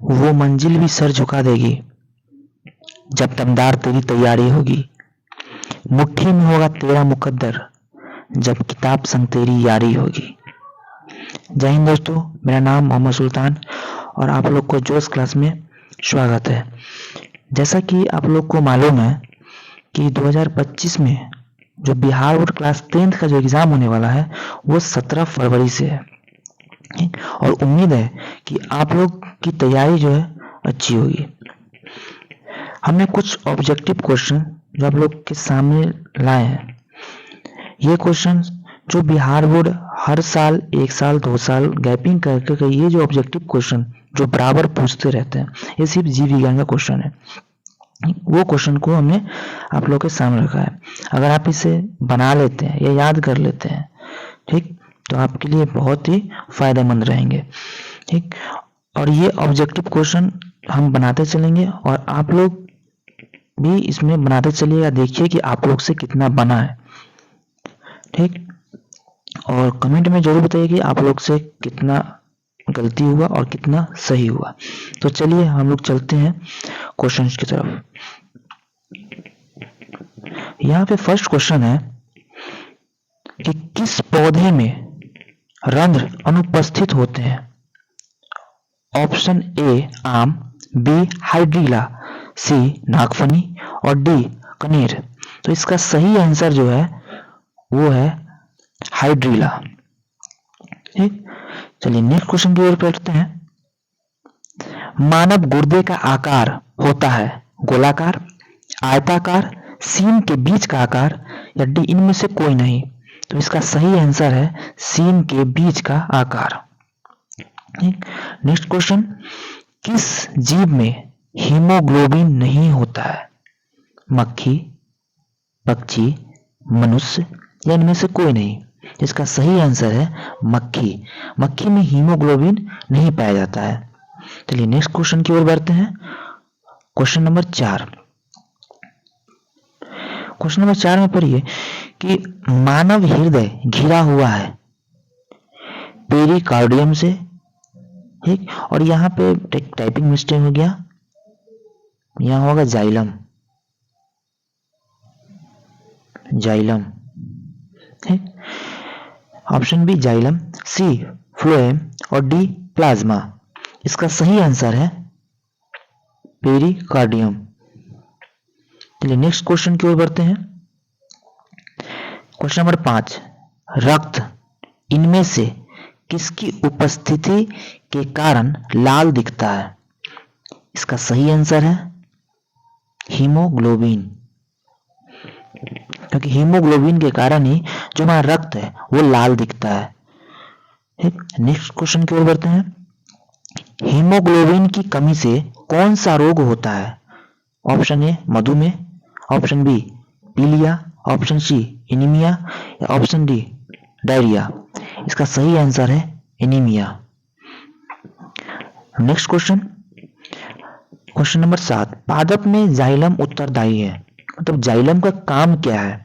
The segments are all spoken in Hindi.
वो मंजिल भी सर झुका देगी जब दमदार तेरी तैयारी होगी। मुट्ठी में होगा तेरा मुकद्दर जब किताब संग तेरी यारी होगी। जय हिंद दोस्तों, मेरा नाम मोहम्मद सुल्तान और आप लोग को जोश क्लास में स्वागत है। जैसा कि आप लोग को मालूम है कि 2025 में जो बिहार बोर्ड क्लास 10th का जो एग्ज़ाम होने वाला है वो 17 फरवरी से है और उम्मीद है कि आप लोग की तैयारी जो है अच्छी होगी। हमने कुछ ऑब्जेक्टिव क्वेश्चन जो आप लोग के सामने लाए हैं। ये क्वेश्चन जो बिहार बोर्ड हर साल 1 साल 2 साल गैपिंग करके ये जो ऑब्जेक्टिव क्वेश्चन जो बराबर पूछते रहते हैं, ये सिर्फ जीव विज्ञान का क्वेश्चन है। वो क्वेश्चन को हमने आप लोग के सामने रखा है। अगर आप इसे बना लेते हैं या याद कर लेते हैं, ठीक, तो आपके लिए बहुत ही फायदेमंद रहेंगे। ठीक, और ये ऑब्जेक्टिव क्वेश्चन हम बनाते चलेंगे और आप लोग भी इसमें बनाते चलिएगा। देखिए कि आप लोग से कितना बना है। ठीक, और कमेंट में जरूर बताइए कि आप लोग से कितना गलती हुआ और कितना सही हुआ। तो चलिए हम लोग चलते हैं क्वेश्चंस की तरफ। यहाँ पे फर्स्ट क्वेश्चन है कि किस पौधे में रंध्र अनुपस्थित होते हैं। ऑप्शन ए आम, बी हाइड्रीला, सी नागफनी और डी कनेर। तो इसका सही आंसर जो है वो है हाइड्रीला। ठीक, चलिए नेक्स्ट क्वेश्चन की ओर बढ़ते हैं। मानव गुर्दे का आकार होता है गोलाकार, आयताकार, सीन के बीच का आकार या डी इनमें से कोई नहीं। तो इसका सही आंसर है सीन के बीच का आकार। नेक्स्ट क्वेश्चन, किस जीव में हीमोग्लोबिन नहीं होता है। मक्खी, पक्षी, मनुष्य या इनमें से कोई नहीं। इसका सही आंसर है मक्खी। मक्खी में हीमोग्लोबिन नहीं पाया जाता है। चलिए नेक्स्ट क्वेश्चन की ओर बढ़ते हैं। Question number 4। क्वेश्चन नंबर 4 में पढ़िए कि मानव हृदय घिरा हुआ है पेरिकार्डियम से। ठीक, और यहाँ पे टाइपिंग मिस्टेक हो गया, यहाँ होगा जाइलम। जाइलम, ठीक, ऑप्शन बी जाइलम, सी फ्लोएम और डी प्लाज्मा। इसका सही आंसर है पेरिकार्डियम। चलिए नेक्स्ट क्वेश्चन की ओर बढ़ते हैं। क्वेश्चन नंबर 5, रक्त इनमें से किसकी उपस्थिति के कारण लाल दिखता है। इसका सही आंसर है हीमोग्लोबिन, क्योंकि हीमोग्लोबिन के कारण ही जो हमारा रक्त है वो लाल दिखता है। ठीक, नेक्स्ट क्वेश्चन की ओर बढ़ते हैं। हीमोग्लोबिन की कमी से कौन सा रोग होता है। ऑप्शन ए मधुमेह, ऑप्शन बी पीलिया, ऑप्शन सी एनीमिया या ऑप्शन डी डायरिया। इसका सही आंसर है anaemia. Next question, question number 7, पादप में जाइलम उत्तरदायी है। मतलब जाइलम का काम क्या है।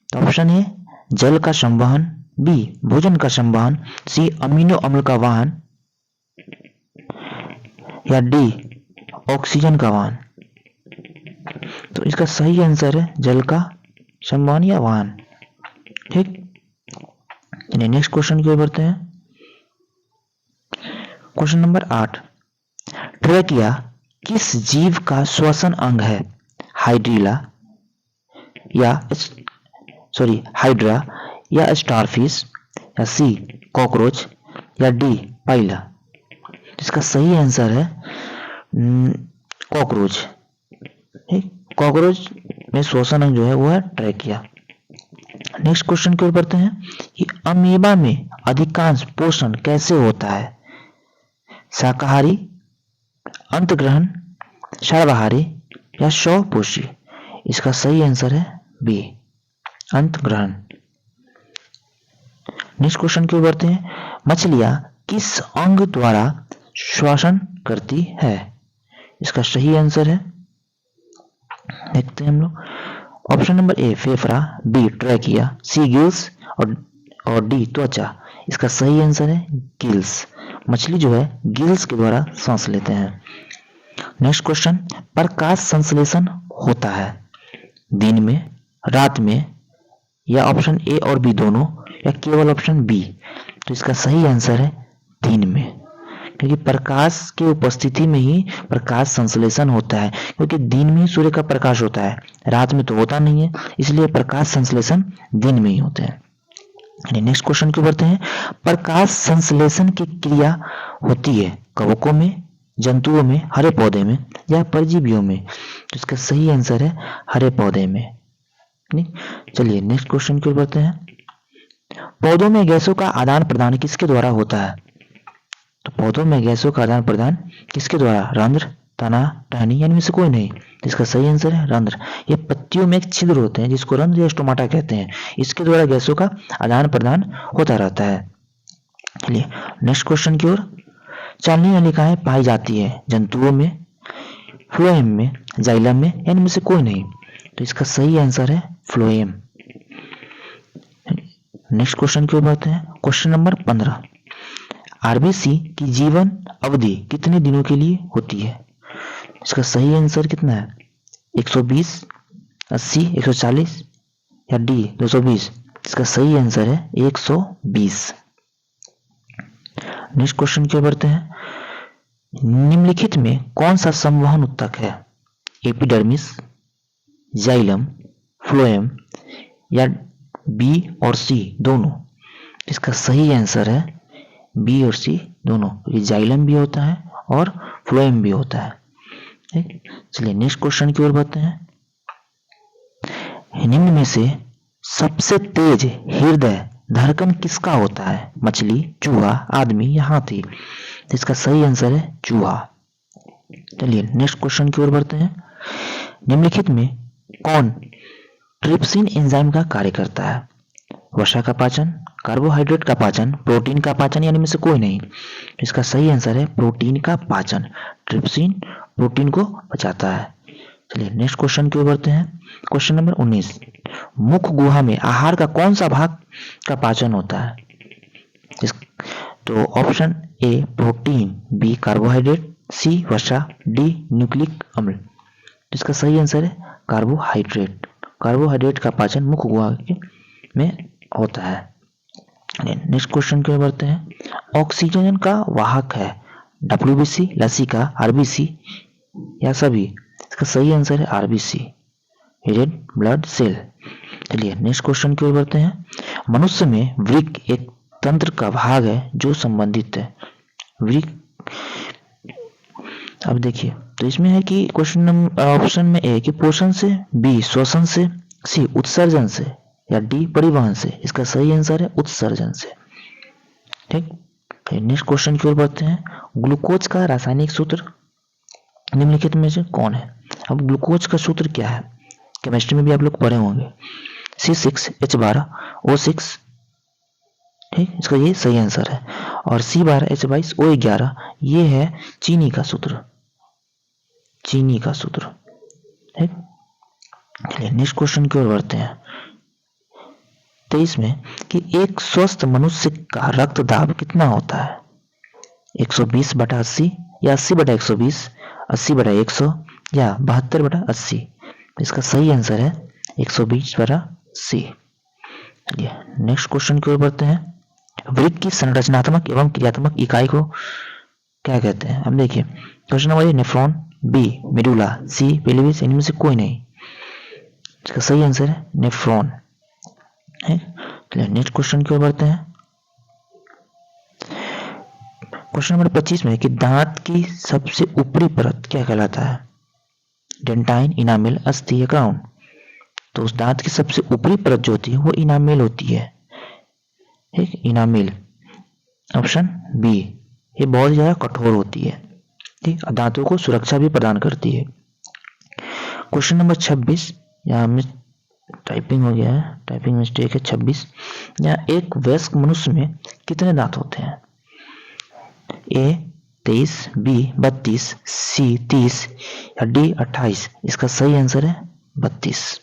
ऑप्शन ए जल का संवहन, बी भोजन का संवहन, सी अमीनो अम्ल का वहन या डी ऑक्सीजन का वहन। तो इसका सही आंसर है जल का संवहन या वहन। ठीक, नेक्स्ट क्वेश्चन की ओर बढ़ते हैं। क्वेश्चन नंबर 8, ट्रेकिया किस जीव का श्वसन अंग है। हाइड्रीला या हाइड्रा या स्टारफिश या सी कॉकरोच या डी पाइला। इसका सही आंसर है कॉकरोच। ठीक, कॉकरोच में श्वसन अंग जो है वो है ट्रेकिया। नेक्स्ट क्वेश्चन की ओर बढ़ते हैं कि अमीबा में अधिकांश पोषण कैसे होता है। शाकाहारी, अंतग्रहण, सर्वाहारी या स्वपोषी। इसका सही आंसर है बी अंतग्रहण। नेक्स्ट क्वेश्चन की ओर बढ़ते हैं। मछलियां किस अंग द्वारा श्वसन करती है। इसका सही आंसर है, देखते हैं हम लोग, ऑप्शन नंबर ए फेफड़ा, बी ट्रैकिया, सी गिल्स और डी त्वचा। इसका सही आंसर है गिल्स। मछली जो है गिल्स के द्वारा सांस लेते हैं। नेक्स्ट क्वेश्चन, प्रकाश संश्लेषण होता है दिन में, रात में, या ऑप्शन ए और बी दोनों, या केवल ऑप्शन बी? तो इसका सही आंसर है दिन में, क्योंकि प्रकाश की उपस्थिति में ही प्रकाश संश्लेषण होता है, क्योंकि दिन में ही सूर्य का प्रकाश होता है, रात में तो होता नहीं है, इसलिए प्रकाश संश्लेषण दिन में ही होता है। नेक्स्ट क्वेश्चन की बढ़ते हैं, प्रकाश संश्लेषण की क्रिया होती है कवकों में, जंतुओं में, हरे पौधे में, या परजीवियों में? तो इसका सही आंसर है हरे पौधे में। चलिए नेक्स्ट क्वेश्चन की ओर बढ़ते हैं, पौधों में गैसों का आदान प्रदान किसके द्वारा होता है? तो पौधों में गैसों का आदान प्रदान किसके द्वारा? रंध्र, तना, टहनी, यानी में से कोई नहीं। इसका सही आंसर है रंध्र। ये पत्तियों में एक छिद्र होते हैं जिसको रंध्र या स्टोमाटा कहते हैं, इसके द्वारा गैसों का आदान प्रदान होता रहता है। चलिए नेक्स्ट क्वेश्चन की ओर, चालनीय नलिकाएं पाई जाती है जंतुओं में, फ्लोएम में, जाइलम में, यानी में से कोई नहीं। तो इसका सही आंसर है फ्लोएम। नेक्स्ट क्वेश्चन की ओर बढ़ते हैं, क्वेश्चन नंबर 15, आरबीसी की जीवन अवधि कितने दिनों के लिए होती है? इसका सही आंसर कितना है? 120, 80, 140 या डी 220? इसका सही आंसर है 120। नेक्स्ट क्वेश्चन की ओर बढ़ते हैं, निम्नलिखित में कौन सा संवहन उत्तक है? एपिडर्मिस, जाइलम, फ्लोएम, या बी और सी दोनों? इसका सही आंसर है बी और सी दोनों, क्योंकि जाइलम भी होता है और फ्लोएम भी होता है। ठीक, चलिए नेक्स्ट क्वेश्चन की ओर बढ़ते हैं, निम्न में से सबसे तेज हृदय धड़कन किसका होता है? मछली, चूहा, आदमी या हाथी? इसका सही आंसर है चूहा। चलिए नेक्स्ट क्वेश्चन की ओर बढ़ते हैं, निम्नलिखित में कौन ट्रिप्सिन एंजाइम का कार्य करता है? वसा का पाचन, कार्बोहाइड्रेट का पाचन, प्रोटीन का पाचन, यानी में से कोई नहीं। इसका सही आंसर है प्रोटीन का पाचन। ट्रिप्सिन प्रोटीन को पचाता है। चलिए नेक्स्ट क्वेश्चन की ओर बढ़ते हैं, क्वेश्चन नंबर 19, मुख गुहा में आहार का कौन सा भाग का पाचन होता है? तो option A protein, B carbohydrate, C वसा, डी न्यूक्लिक अम्ल? इसका सही आंसर है कार्बोहाइड्रेट। कार्बोहाइड्रेट का पाचन मुख गुहा में होता है। नेक्स्ट क्वेश्चन की ओर बढ़ते हैं, ऑक्सीजन का वाहक है डब्ल्यूबीसी, लसिका, आरबीसी या सभी? इसका सही आंसर है आरबीसी, रेड ब्लड सेल। चलिए नेक्स्ट क्वेश्चन की ओर बढ़ते हैं, मनुष्य में वृक्क एक तंत्र का भाग है जो संबंधित है। वृक्क, अब देखिए तो इसमें है कि क्वेश्चन नंबर ऑप्शन में ए कि पोषण से, बी श्वसन से, सी उत्सर्जन से, या डी परिवहन से? इसका सही आंसर है उत्सर्जन से। ठीक, नेक्स्ट क्वेश्चन की ओर बढ़ते हैं, ग्लूकोज का रासायनिक सूत्र निम्नलिखित में से कौन है? अब ग्लूकोज का सूत्र क्या है? केमिस्ट्री में भी आप लोग पढ़े होंगे, C6H12O6। ठीक, इसका ये सही आंसर है। और C12H22O11 ये है चीनी का सूत्र, चीनी का सूत्र। ठीक, चलिए नेक्स्ट क्वेश्चन की ओर बढ़ते हैं, 23 में कि एक स्वस्थ मनुष्य का रक्त दाब कितना होता है? 120/80 या 80/120, 80/100 या 72/80? इसका सही आंसर है 120/80। चलिए नेक्स्ट क्वेश्चन की ओर बढ़ते हैं, वृक्क की संरचनात्मक एवं क्रियात्मक इकाई को क्या कहते हैं? अब देखिए question number A nephron, B medulla, C pelvis, इनमें से कोई नहीं। इसका सही आंसर है नेफ्रॉन। नेक्स्ट क्वेश्चन की ओर बढ़ते हैं, क्वेश्चन नंबर 25 में कि दांत की सबसे ऊपरी परत क्या कहलाता है? डेंटाइन, इनामेल, अस्थि या क्राउन? तो उस दांत की सबसे ऊपरी परत जो होती है वो इनामेल होती है। ठीक, इनामेल ऑप्शन बी, ये बहुत ज्यादा कठोर होती है। ठीक, दांतों को सुरक्षा भी प्रदान करती है। क्वेश्चन नंबर 26, यहाँ में टाइपिंग हो गया है, टाइपिंग मिस्टेक है। 26, यहाँ एक वयस्क मनुष्य में कितने दांत होते हैं? ए 23, बी 32, सी 30 या डी 28? इसका सही आंसर है 32।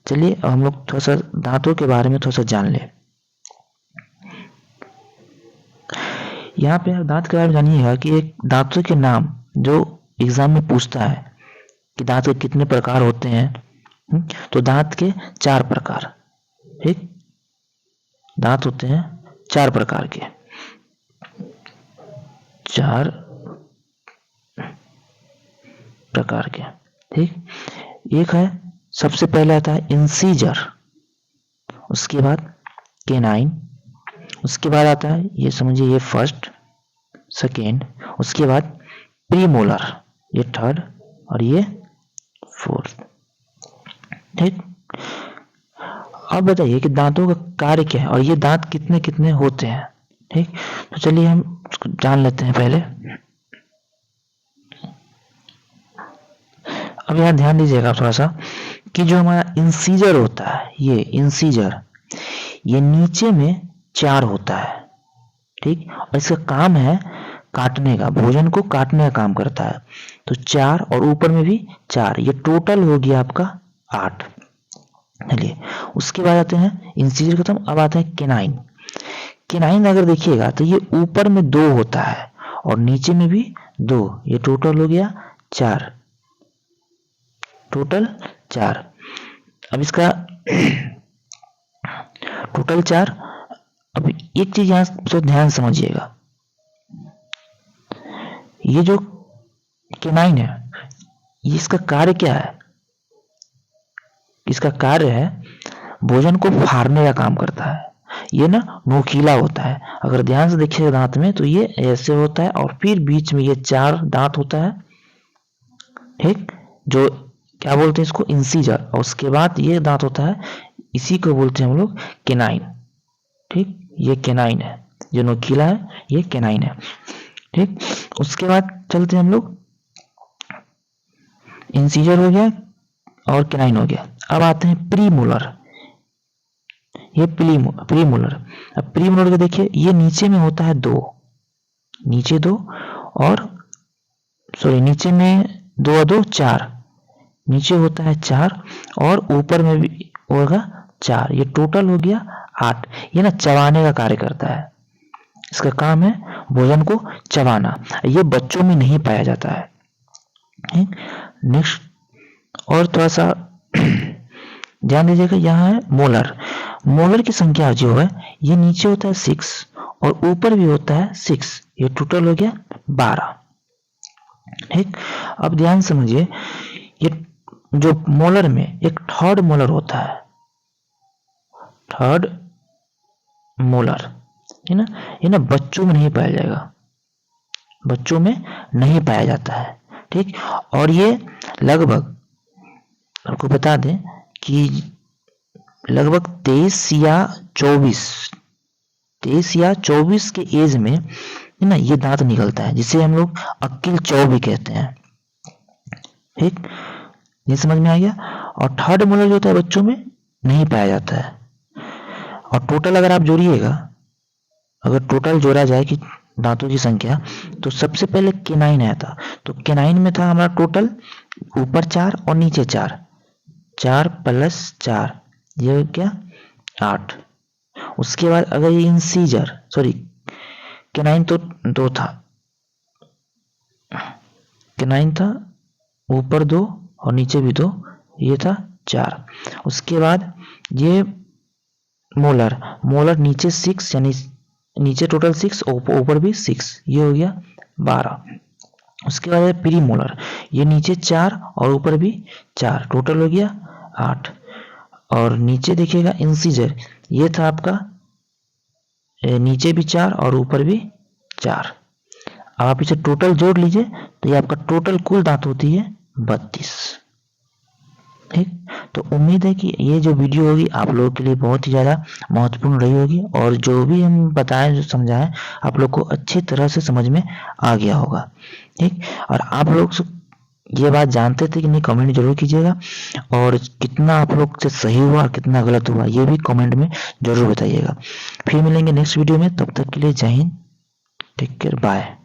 चलिए हम लोग थोड़ा सा दांतों के बारे में थोड़ा सा जान ले। यहाँ पे आप दांत के बारे में जानिएगा कि एक दांतों के नाम जो एग्जाम में पूछता है कि दांत के कितने प्रकार होते हैं। तो दांत के 4 प्रकार, ठीक, दांत होते हैं 4 प्रकार के, 4 प्रकार के, ठीक। एक है, सबसे पहले आता है इंसीजर, उसके बाद केनाइन, उसके बाद आता है, ये समझिए ये फर्स्ट, सेकेंड, उसके बाद प्रीमोलर, ये थर्ड, और ये फोर्थ, ठीक। अब बताइए कि दांतों का कार्य क्या है और ये दांत कितने कितने होते हैं, ठीक। तो चलिए हम उसको जान लेते हैं पहले। अब यहाँ ध्यान दीजिएगा थोड़ा सा कि जो हमारा इंसीजर होता है, ये इंसीजर, ये नीचे में 4 होता है, ठीक, और इसका काम है काटने का, भोजन को काटने का काम करता है। तो 4 और ऊपर में भी 4, ये टोटल हो गया आपका 8। चलिए उसके बाद आते हैं इंसीजर खत्म, अब आता है केनाइन। केनाइन अगर देखिएगा तो ये ऊपर में 2 होता है और नीचे में भी 2, ये टोटल हो गया 4, टोटल 4। अब इसका टोटल 4। अब एक चीज यहां तो ध्यान समझिएगा, ये जो केनाइन है, ये इसका कार्य क्या है? इसका कार्य है भोजन को फाड़ने का काम करता है। ये ना नोकीला होता है, अगर ध्यान से देखिएगा दांत में तो ये ऐसे होता है और फिर बीच में ये 4 दांत होता है, ठीक, जो क्या बोलते हैं इसको, इंसीजर, और उसके बाद ये दांत होता है, इसी को बोलते हैं हम लोग केनाइन, ठीक। ये केनाइन है, जो नोकीला है ये केनाइन है, ठीक। उसके बाद चलते हैं हम लोग, इंसीजर हो गया और केनाइन हो गया। अब आते हैं प्रीमोलर, ये प्रीमोलर। अब प्रीमोलर को देखिए, ये नीचे में होता है 2, नीचे 2 और सॉरी नीचे में 2 और 2 4, नीचे होता है 4 और ऊपर में भी होगा 4, ये टोटल हो गया 8। ये ना चबाने का कार्य करता है, इसका काम है भोजन को चबाना। ये बच्चों में नहीं पाया जाता है। नेक्स्ट और थोड़ा सा ध्यान दीजिएगा, यहाँ है मोलर। मोलर की संख्या जो है ये नीचे होता है 6 और ऊपर भी होता है 6, ये टोटल हो गया 12, ठीक। अब ध्यान समझिए, ये जो मोलर में एक थर्ड मोलर होता है, थर्ड मोलर है ना, ये ना बच्चों में नहीं पाया जाएगा, बच्चों में नहीं पाया जाता है, ठीक। और ये लगभग आपको बता दें कि लगभग 23 या 24 के एज में है ना ये दांत निकलता है, जिसे हम लोग अक्किल चौ भी कहते हैं, ठीक, ये समझ में आ गया। और थर्ड मोलर जो होता है बच्चों में नहीं पाया जाता है। और टोटल अगर आप जोड़िएगा, अगर टोटल जोड़ा जाए कि दांतों की संख्या, तो सबसे पहले केनाइन आया था, तो केनाइन में था हमारा टोटल ऊपर 4 और नीचे 4, 4 + 4, ये हो गया 8। उसके बाद अगर ये इंसीजर, सॉरी केनाइन तो 2 था, केनाइन था ऊपर 2 और नीचे भी 2, ये था 4। उसके बाद ये मोलर, मोलर नीचे 6, यानी नीचे टोटल 6 और ऊपर भी 6, ये हो गया 12। उसके बाद है प्री मोलर, ये नीचे 4 और ऊपर भी 4, टोटल हो गया 8। और नीचे देखिएगा इंसीजर, ये था आपका नीचे भी 4 और ऊपर भी 4। अब आप इसे टोटल जोड़ लीजिए तो ये आपका टोटल कुल दांत होती है 32, ठीक। तो उम्मीद है कि ये जो वीडियो होगी आप लोगों के लिए बहुत ही ज़्यादा महत्वपूर्ण रही होगी और जो भी हम बताएं, जो समझाएं, आप लोग को अच्छी तरह से समझ में आ गया होगा, ठीक। और आप लोग ये बात जानते थे कि नहीं, कमेंट जरूर कीजिएगा, और कितना आप लोग से सही हुआ और कितना गलत हुआ ये भी कमेंट में जरूर बताइएगा। फिर मिलेंगे नेक्स्ट वीडियो में, तब तक के लिए जय हिंद, टेक केयर, बाय।